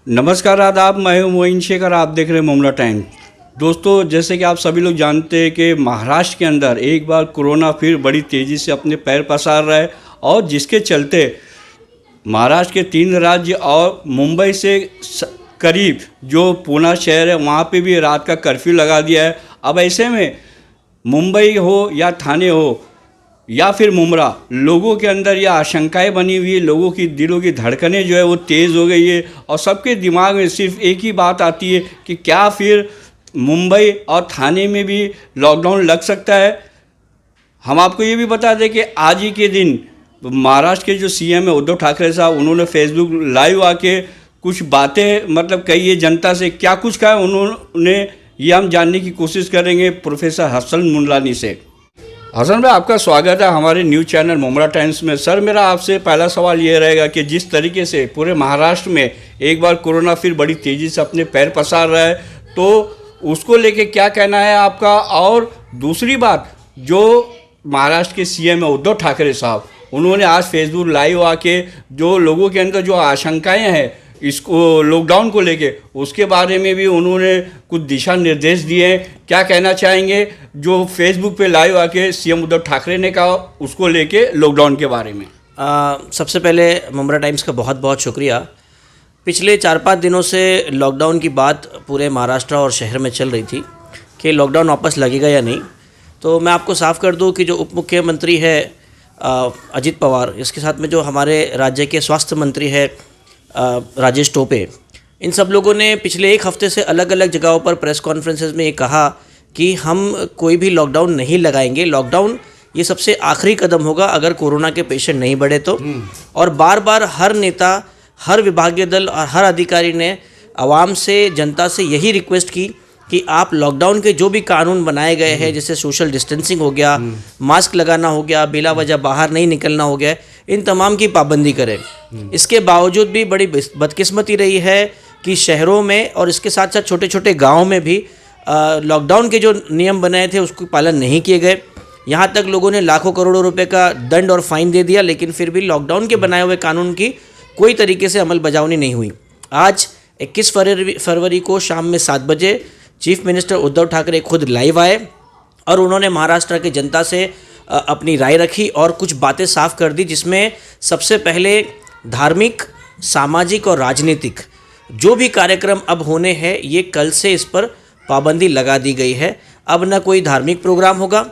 नमस्कार आदाब, मैं हूं मोइन शेखर। आप देख रहे हैं मुमला टाइम। दोस्तों, जैसे कि आप सभी लोग जानते हैं कि महाराष्ट्र के अंदर एक बार कोरोना फिर बड़ी तेज़ी से अपने पैर पसार रहा है और जिसके चलते महाराष्ट्र के 3 राज्य और मुंबई से करीब जो पूना शहर है वहाँ पे भी रात का कर्फ्यू लगा दिया है। अब ऐसे में मुंबई हो या ठाणे हो या फिर मुमरा, लोगों के अंदर यह आशंकाएं बनी हुई है, लोगों की दिलों की धड़कनें जो है वो तेज़ हो गई है और सबके दिमाग में सिर्फ एक ही बात आती है कि क्या फिर मुंबई और ठाणे में भी लॉकडाउन लग सकता है। हम आपको ये भी बता दें कि आज ही के दिन महाराष्ट्र के जो सीएम है उद्धव ठाकरे साहब, उन्होंने फेसबुक लाइव आके कुछ बातें कही है जनता से। क्या कुछ कहा उन्होंने, ये हम जानने की कोशिश करेंगे प्रोफेसर हसन मुंडलानी से। हसन भाई, आपका स्वागत है हमारे न्यूज़ चैनल मुमरा टाइम्स में। सर, मेरा आपसे पहला सवाल ये रहेगा कि जिस तरीके से पूरे महाराष्ट्र में एक बार कोरोना फिर बड़ी तेज़ी से अपने पैर पसार रहा है, तो उसको लेके क्या कहना है आपका। और दूसरी बात, जो महाराष्ट्र के सीएम है उद्धव ठाकरे साहब, उन्होंने आज फेसबुक लाइव आके जो लोगों के अंदर जो आशंकाएँ हैं इसको लॉकडाउन को लेके, उसके बारे में भी उन्होंने कुछ दिशा निर्देश दिए हैं। क्या कहना चाहेंगे जो फेसबुक पे लाइव आके सीएम उद्धव ठाकरे ने कहा उसको लेके लॉकडाउन के बारे में। सबसे पहले मुमरा टाइम्स का बहुत बहुत शुक्रिया। पिछले 4-5 दिनों से लॉकडाउन की बात पूरे महाराष्ट्र और शहर में चल रही थी कि लॉकडाउन वापस लगेगा या नहीं। तो मैं आपको साफ कर दूं कि जो उप मुख्यमंत्री है अजित पवार, इसके साथ में जो हमारे राज्य के स्वास्थ्य मंत्री है राजेश टोपे, इन सब लोगों ने पिछले 1 हफ्ते से अलग अलग जगहों पर प्रेस कॉन्फ्रेंसेस में ये कहा कि हम कोई भी लॉकडाउन नहीं लगाएंगे। लॉकडाउन ये सबसे आखिरी कदम होगा अगर कोरोना के पेशेंट नहीं बढ़े तो। और बार बार हर नेता, हर विभागीय दल और हर अधिकारी ने आवाम से, जनता से यही रिक्वेस्ट की कि आप लॉकडाउन के जो भी कानून बनाए गए हैं, जैसे सोशल डिस्टेंसिंग हो गया, मास्क लगाना हो गया, बिला वजह बाहर नहीं निकलना हो गया, इन तमाम की पाबंदी करें। इसके बावजूद भी बड़ी बदकिस्मती रही है कि शहरों में और इसके साथ साथ छोटे छोटे गाँव में भी लॉकडाउन के जो नियम बनाए थे उसको पालन नहीं किए गए। यहाँ तक लोगों ने लाखों करोड़ों रुपए का दंड और फाइन दे दिया, लेकिन फिर भी लॉकडाउन के बनाए हुए कानून की कोई तरीके से अमल बजावनी नहीं हुई। आज 21 फरवरी को शाम में 7 बजे चीफ मिनिस्टर उद्धव ठाकरे खुद लाइव आए और उन्होंने महाराष्ट्र की जनता से अपनी राय रखी और कुछ बातें साफ कर दी, जिसमें सबसे पहले धार्मिक, सामाजिक और राजनीतिक जो भी कार्यक्रम अब होने हैं, ये कल से इस पर पाबंदी लगा दी गई है। अब न कोई धार्मिक प्रोग्राम होगा,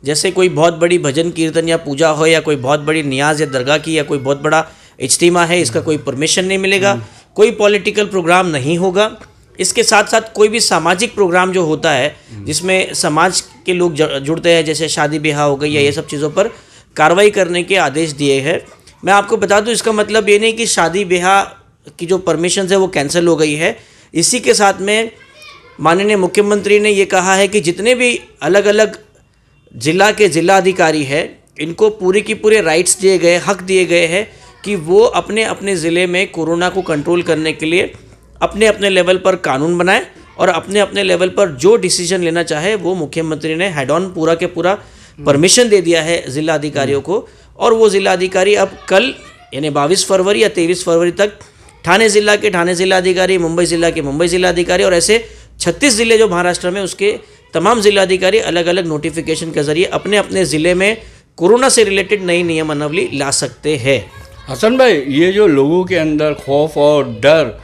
जैसे कोई बहुत बड़ी भजन कीर्तन या पूजा हो या कोई बहुत बड़ी नियाज या दरगाह की या कोई बहुत बड़ा इज्तिमा है, इसका कोई परमिशन नहीं मिलेगा। कोई पॉलिटिकल प्रोग्राम नहीं होगा। इसके साथ साथ कोई भी सामाजिक प्रोग्राम जो होता है जिसमें समाज के लोग जुड़ते हैं, जैसे शादी ब्याह हो गई या ये सब चीज़ों पर कार्रवाई करने के आदेश दिए हैं। मैं आपको बता दूं, इसका मतलब ये नहीं कि शादी ब्याह की जो परमिशन है वो कैंसिल हो गई है। इसी के साथ में माननीय मुख्यमंत्री ने ये कहा है कि जितने भी अलग अलग जिला के जिलाधिकारी हैं, इनको पूरे की पूरे राइट्स दिए गए, हक दिए गए हैं कि वो अपने अपने ज़िले में कोरोना को कंट्रोल करने के लिए अपने अपने लेवल पर कानून बनाए और अपने अपने लेवल पर जो डिसीजन लेना चाहे वो मुख्यमंत्री ने हेड ऑन पूरा के पूरा परमिशन दे दिया है जिला अधिकारियों को। और वो जिला अधिकारी अब कल यानी 22 फरवरी या 23 फरवरी तक ठाणे ज़िला के ठाणे जिलाधिकारी, मुंबई ज़िला के मुंबई जिलाधिकारी और ऐसे 36 ज़िले जो महाराष्ट्र में, उसके तमाम जिलाधिकारी अलग अलग नोटिफिकेशन के ज़रिए अपने अपने ज़िले में कोरोना से रिलेटेड नई नियमावली ला सकते हैं। हसन भाई, ये जो लोगों के अंदर खौफ और डर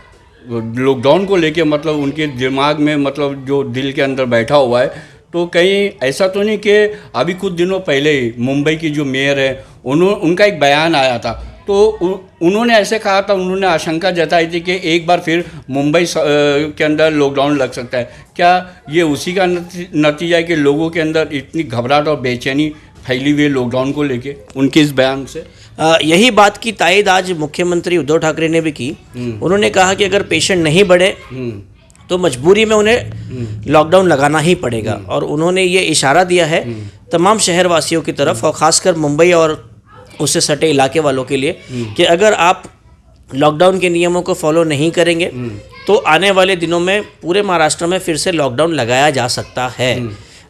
लॉकडाउन को लेके उनके दिमाग में जो दिल के अंदर बैठा हुआ है, तो कहीं ऐसा तो नहीं कि अभी कुछ दिनों पहले ही मुंबई की जो मेयर है उनका एक बयान आया था, तो उन्होंने ऐसे कहा था, उन्होंने आशंका जताई थी कि एक बार फिर मुंबई के अंदर लॉकडाउन लग सकता है। क्या ये उसी का नतीजा है कि लोगों के अंदर इतनी घबराहट और बेचैनी फैली हुई है लॉकडाउन को लेके उनके इस बयान से? यही बात की तायद आज मुख्यमंत्री उद्धव ठाकरे ने भी की। उन्होंने कहा कि अगर पेशेंट नहीं बढ़े तो मजबूरी में उन्हें लॉकडाउन लगाना ही पड़ेगा। और उन्होंने ये इशारा दिया है तमाम शहरवासियों की तरफ और ख़ासकर मुंबई और उससे सटे इलाके वालों के लिए कि अगर आप लॉकडाउन के नियमों को फॉलो नहीं करेंगे तो आने वाले दिनों में पूरे महाराष्ट्र में फिर से लॉकडाउन लगाया जा सकता है।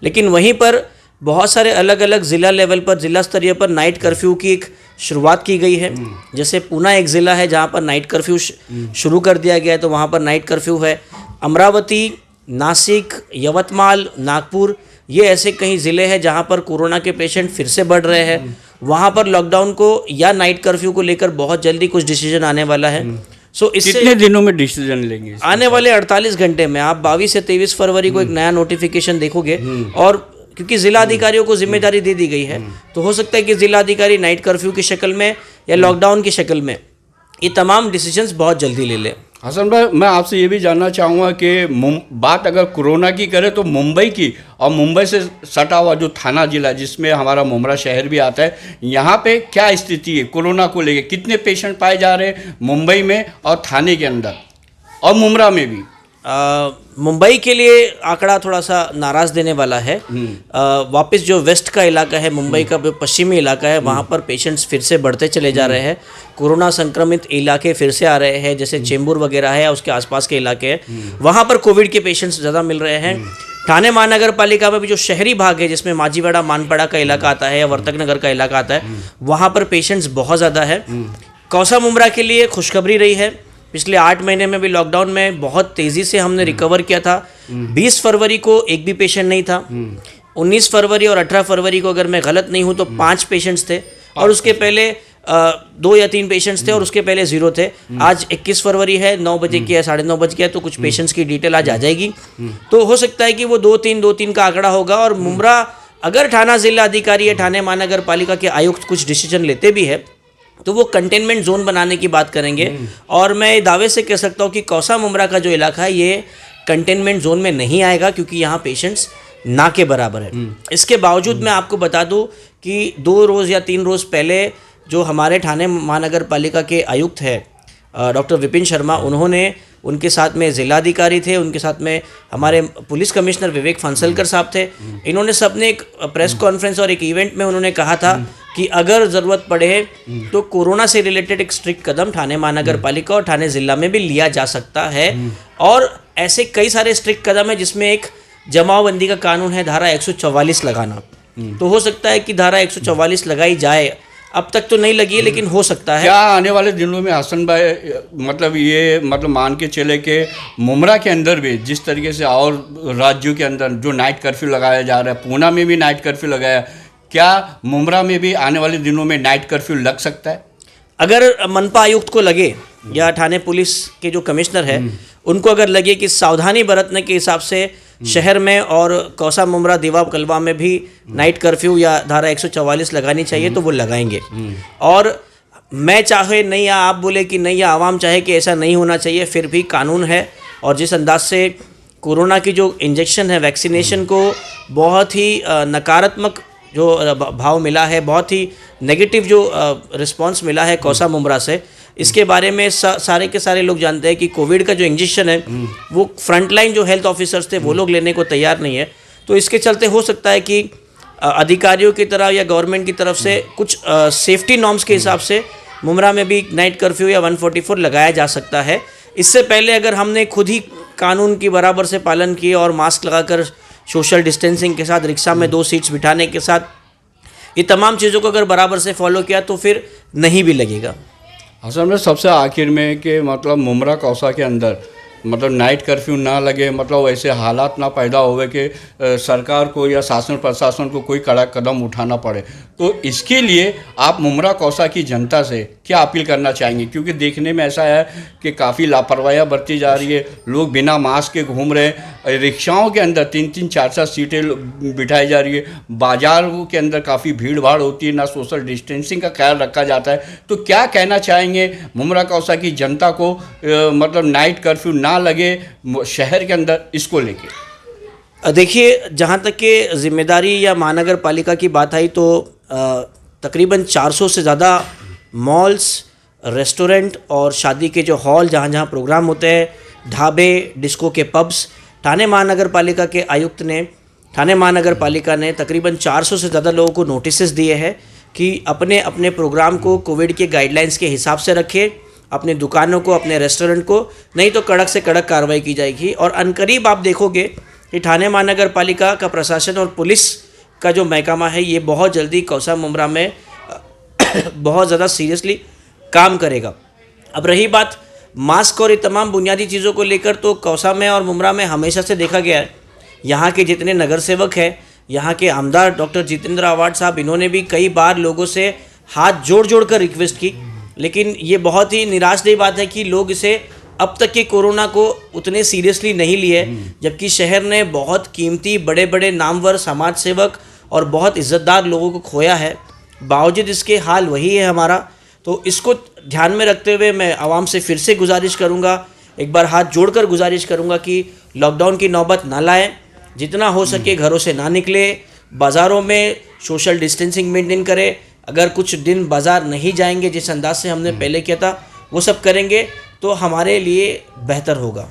लेकिन वहीं पर बहुत सारे अलग अलग ज़िला लेवल पर, ज़िला स्तरीय पर नाइट कर्फ्यू की एक शुरुआत की गई है। जैसे पूना एक ज़िला है जहाँ पर नाइट कर्फ्यू शुरू कर दिया गया है, तो वहाँ पर नाइट कर्फ्यू है। अमरावती, नासिक, यवतमाल, नागपुर, ये ऐसे कई ज़िले हैं जहाँ पर कोरोना के पेशेंट फिर से बढ़ रहे हैं। वहाँ पर लॉकडाउन को या नाइट कर्फ्यू को लेकर बहुत जल्दी कुछ डिसीजन आने वाला है। सो इससे कितने दिनों में डिसीजन लेंगे? आने वाले 48 घंटे में आप 22 से 23 फरवरी को एक नया नोटिफिकेशन देखोगे। और क्योंकि जिला अधिकारियों को जिम्मेदारी दे दी गई है, तो हो सकता है कि जिला अधिकारी नाइट कर्फ्यू की शक्ल में या लॉकडाउन की शक्ल में ये तमाम डिसीजंस बहुत जल्दी ले लें। हसन भाई, मैं आपसे ये भी जानना चाहूँगा कि बात अगर कोरोना की करें तो मुंबई की, और मुंबई से सटा हुआ जो थाना जिला जिसमें हमारा मुमरा शहर भी आता है, यहाँ पे क्या स्थिति है कोरोना को लेके? कितने पेशेंट पाए जा रहे हैं मुंबई में और थाने के अंदर और मुमरा में भी? मुंबई के लिए आंकड़ा थोड़ा सा नाराज़ देने वाला है। वापस जो वेस्ट का इलाका है, मुंबई का जो पश्चिमी इलाका है, वहाँ पर पेशेंट्स फिर से बढ़ते चले जा रहे हैं। कोरोना संक्रमित इलाके फिर से आ रहे हैं, जैसे चेंबूर वगैरह है, उसके आसपास के इलाके हैं, वहाँ पर कोविड के पेशेंट्स ज़्यादा मिल रहे हैं। ठाणे महानगर पालिका में भी जो शहरी भाग है, जिसमें माजीवाड़ा, मानपड़ा का इलाका आता है या वर्तक नगर का इलाका आता है, वहाँ पर पेशेंट्स बहुत ज़्यादा है। कौसा मुमरा के लिए खुशखबरी रही है। पिछले 8 महीने में भी लॉकडाउन में बहुत तेज़ी से हमने रिकवर किया था। 20 फरवरी को एक भी पेशेंट नहीं था। 19 फरवरी और 18 फरवरी को अगर मैं गलत नहीं हूँ तो 5 पेशेंट्स थे, और उसके पहले 2 या 3 पेशेंट्स थे, और उसके पहले 0 थे। आज 21 फरवरी है, 9 बजे की है, 9:30 बज गया, तो कुछ पेशेंट्स की डिटेल आज आ जाएगी। तो हो सकता है कि वो 2-3 का आंकड़ा होगा। और मुमरा, अगर थाना जिला अधिकारी या ठाणे महानगर पालिका के आयुक्त कुछ डिसीजन लेते भी है तो वो कंटेनमेंट जोन बनाने की बात करेंगे। और मैं दावे से कह सकता हूँ कि कौसा मुमरा का जो इलाका है ये कंटेनमेंट जोन में नहीं आएगा, क्योंकि यहाँ पेशेंट्स ना के बराबर है। इसके बावजूद मैं आपको बता दूँ कि 2 रोज़ या 3 रोज़ पहले जो हमारे ठाणे महानगर पालिका के आयुक्त है डॉक्टर विपिन शर्मा, उन्होंने, उनके साथ में जिलाधिकारी थे, उनके साथ में हमारे पुलिस कमिश्नर विवेक फंसलकर साहब थे। इन्होंने सबने एक प्रेस कॉन्फ्रेंस और एक इवेंट में उन्होंने कहा था कि अगर ज़रूरत पड़े तो कोरोना से रिलेटेड एक स्ट्रिक्ट कदम ठाणे महानगर पालिका और ठाणे ज़िला में भी लिया जा सकता है। और ऐसे कई सारे स्ट्रिक्ट कदम है, जिसमें एक जमावबंदी का कानून है, धारा 144 लगाना। तो हो सकता है कि धारा 144 लगाई जाए। अब तक तो नहीं लगी है, लेकिन हो सकता है। क्या आने वाले दिनों में हसन भाई, मतलब मान के चले कि मुमरा के अंदर भी जिस तरीके से और राज्यों के अंदर जो नाइट कर्फ्यू लगाया जा रहा है, पूना में भी नाइट कर्फ्यू लगाया, क्या मुमरा में भी आने वाले दिनों में नाइट कर्फ्यू लग सकता है? अगर मनपा आयुक्त को लगे या ठाणे पुलिस के जो कमिश्नर है उनको अगर लगे कि सावधानी बरतने के हिसाब से शहर में और कौसा मुमरा, दीवा, कलवा में भी नाइट कर्फ्यू या धारा 144 लगानी चाहिए, तो वो लगाएंगे। और मैं चाहे नहीं या आप बोले कि नहीं या आवाम चाहे कि ऐसा नहीं होना चाहिए, फिर भी कानून है। और जिस अंदाज से कोरोना की जो इंजेक्शन है, वैक्सीनेशन को बहुत ही नकारात्मक जो भाव मिला है, बहुत ही नेगेटिव जो रिस्पांस मिला है कौसा मुमरा से, इसके बारे में सारे के सारे लोग जानते हैं कि कोविड का जो इंजेक्शन है वो फ्रंटलाइन जो हेल्थ ऑफिसर्स थे वो लोग लेने को तैयार नहीं है। तो इसके चलते हो सकता है कि अधिकारियों की तरफ या गवर्नमेंट की तरफ से कुछ सेफ्टी नॉर्म्स के हिसाब से मुमरा में भी नाइट कर्फ्यू या 144 लगाया जा सकता है। इससे पहले अगर हमने खुद ही कानून की बराबर से पालन किए और मास्क लगाकर, सोशल डिस्टेंसिंग के साथ, रिक्शा में 2 सीट्स बिठाने के साथ, ये तमाम चीज़ों को अगर बराबर से फॉलो किया तो फिर नहीं भी लगेगा। असल में सबसे आखिर में कि मतलब मुमरा कौसा के अंदर मतलब नाइट कर्फ्यू ना लगे, मतलब ऐसे हालात ना पैदा होवे कि सरकार को या शासन प्रशासन को कोई कड़ा कदम उठाना पड़े। तो इसके लिए आप मुमरा कौसा की जनता से क्या अपील करना चाहेंगे? क्योंकि देखने में ऐसा है कि काफ़ी लापरवाहियाँ बरती जा रही है, लोग बिना मास्क के घूम रहे हैं, रिक्शाओं के अंदर 3-3, 4-4 सीटें बिठाई जा रही है, बाज़ारों के अंदर काफ़ी भीड़ भाड़ होती है, ना सोशल डिस्टेंसिंग का ख्याल रखा जाता है। तो क्या कहना चाहेंगे मुमरा कौसा की जनता को, मतलब नाइट कर्फ्यू ना लगे शहर के अंदर, इसको लेके? देखिए, जहाँ तक के जिम्मेदारी या महानगर पालिका की बात आई तो तकरीबन 400 से ज़्यादा मॉल्स, रेस्टोरेंट और शादी के जो हॉल जहाँ जहाँ प्रोग्राम होते हैं, ढाबे, डिस्को के पब्स, ठाणे महानगर पालिका के आयुक्त ने, ठाणे महानगर पालिका ने तकरीबन 400 से ज़्यादा लोगों को नोटिस दिए हैं कि अपने अपने प्रोग्राम को कोविड के गाइडलाइंस के हिसाब से रखें, अपने दुकानों को, अपने रेस्टोरेंट को, नहीं तो कड़क से कड़क कार्रवाई की जाएगी। और अनकरीब आप देखोगे कि ठाणे महानगर पालिका का प्रशासन और पुलिस का जो महकमा है ये बहुत जल्दी कौसा मुमरा में बहुत ज़्यादा सीरियसली काम करेगा। अब रही बात मास्क और ये तमाम बुनियादी चीज़ों को लेकर, तो कौसा में और मुमरा में हमेशा से देखा गया है, यहाँ के जितने नगर सेवक हैं, यहाँ के आमदार डॉक्टर जितेंद्र आवाड साहब, इन्होंने भी कई बार लोगों से हाथ जोड़ जोड़ कर रिक्वेस्ट की, लेकिन ये बहुत ही निराशदेह बात है कि लोग इसे अब तक के कोरोना को उतने सीरियसली नहीं लिए, जबकि शहर ने बहुत कीमती बड़े बड़े नामवर समाज सेवक और बहुत इज़्ज़तदार लोगों को खोया है। बावजूद इसके हाल वही है हमारा। तो इसको ध्यान में रखते हुए मैं आवाम से फिर से गुजारिश करूँगा, एक बार हाथ जोड़कर गुजारिश करूँगा कि लॉकडाउन की नौबत ना लाएं, जितना हो सके घरों से ना निकले, बाज़ारों में सोशल डिस्टेंसिंग मेंटेन करें। अगर कुछ दिन बाज़ार नहीं जाएंगे जिस अंदाज से हमने पहले किया था, वो सब करेंगे तो हमारे लिए बेहतर होगा।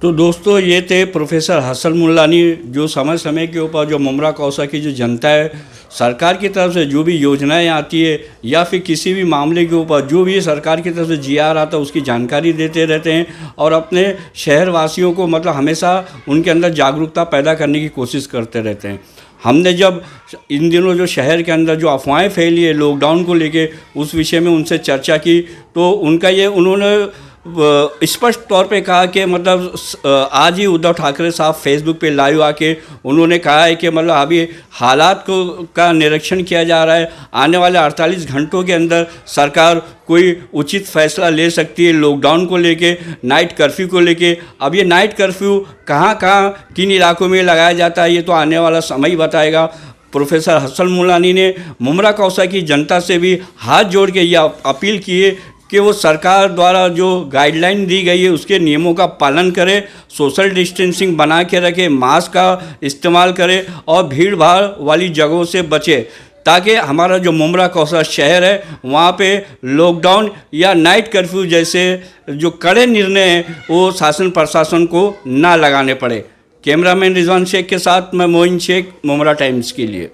तो दोस्तों, ये थे प्रोफेसर हसन मुल्लानी, जो समय समय के ऊपर जो मुमरा कौसा की जो जनता है, सरकार की तरफ से जो भी योजनाएं आती है या फिर किसी भी मामले के ऊपर जो भी सरकार की तरफ से GR आता है उसकी जानकारी देते रहते हैं और अपने शहर वासियों को मतलब हमेशा उनके अंदर जागरूकता पैदा करने की कोशिश करते रहते हैं। हमने जब इन दिनों जो शहर के अंदर जो अफवाहें फैली है लॉकडाउन को लेके, उस विषय में उनसे चर्चा की, तो उन्होंने स्पष्ट तौर पे कहा कि मतलब आज ही उद्धव ठाकरे साहब फेसबुक पे लाइव आके उन्होंने कहा है कि मतलब अभी हालात का निरीक्षण किया जा रहा है, आने वाले 48 घंटों के अंदर सरकार कोई उचित फैसला ले सकती है लॉकडाउन को लेके, नाइट कर्फ्यू को लेके। अब ये नाइट कर्फ्यू कहाँ किन इलाकों में लगाया जाता है ये तो आने वाला समय ही बताएगा। प्रोफेसर हसन मुल्लानी ने मुमरा कौसा की जनता से भी हाथ जोड़ के ये अपील की है कि वो सरकार द्वारा जो गाइडलाइन दी गई है उसके नियमों का पालन करें, सोशल डिस्टेंसिंग बना के रखें, मास्क का इस्तेमाल करें और भीड़ भाड़ वाली जगहों से बचें, ताकि हमारा जो मुमरा कौसा शहर है वहाँ पे लॉकडाउन या नाइट कर्फ्यू जैसे जो कड़े निर्णय हैं वो शासन प्रशासन को ना लगाने पड़े। कैमरामैन रिजवान शेख के साथ मैं मोइन शेख, मुमरा टाइम्स के लिए।